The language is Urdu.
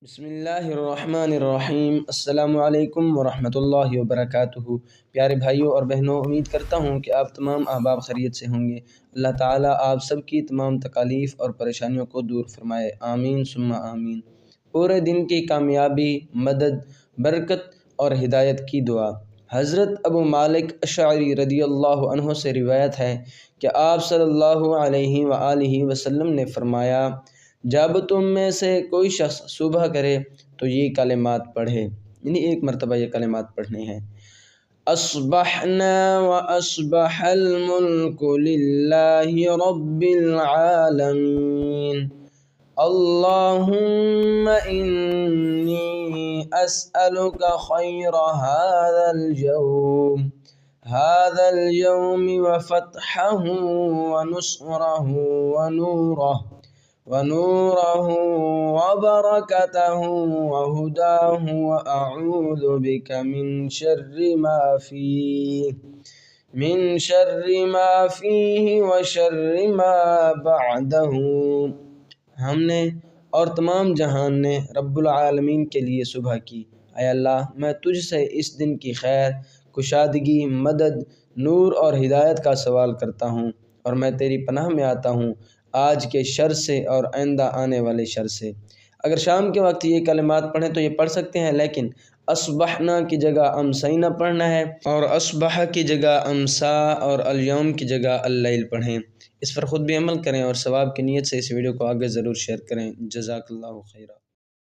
بسم اللہ الرحمن الرحیم۔ السلام علیکم ورحمۃ اللہ وبرکاتہ۔ پیارے بھائیوں اور بہنوں، امید کرتا ہوں کہ آپ تمام احباب خیریت سے ہوں گے۔ اللہ تعالیٰ آپ سب کی تمام تکالیف اور پریشانیوں کو دور فرمائے، آمین ثم آمین۔ پورے دن کی کامیابی، مدد، برکت اور ہدایت کی دعا۔ حضرت ابو مالک اشعری رضی اللہ عنہ سے روایت ہے کہ آپ صلی اللہ علیہ وآلہ وسلم نے فرمایا، جب تم میں سے کوئی شخص صبح کرے تو یہ کلمات پڑھے، یعنی ایک مرتبہ یہ کلمات پڑھنے ہیں: اصبحنا واصبح الملک للہ رب العالمین، اللہم انی اسألک خیر هذا اليوم وفتحه ونصره ونوره وبركته وهداه، وأعوذ بك من شر ما فيه وشر ما بعده۔ ہم نے اور تمام جہان نے رب العالمین کے لیے صبح کی۔ اے اللہ، میں تجھ سے اس دن کی خیر، کشادگی، مدد، نور اور ہدایت کا سوال کرتا ہوں، اور میں تیری پناہ میں آتا ہوں آج کے شر سے اور آئندہ آنے والے شر سے۔ اگر شام کے وقت یہ کلمات پڑھیں تو یہ پڑھ سکتے ہیں، لیکن اصبحنا کی جگہ امسینا پڑھنا ہے، اور اصبح کی جگہ امسا اور الیوم کی جگہ اللیل پڑھیں۔ اس پر خود بھی عمل کریں اور ثواب کی نیت سے اس ویڈیو کو آگے ضرور شیئر کریں۔ جزاک اللہ خیرہ۔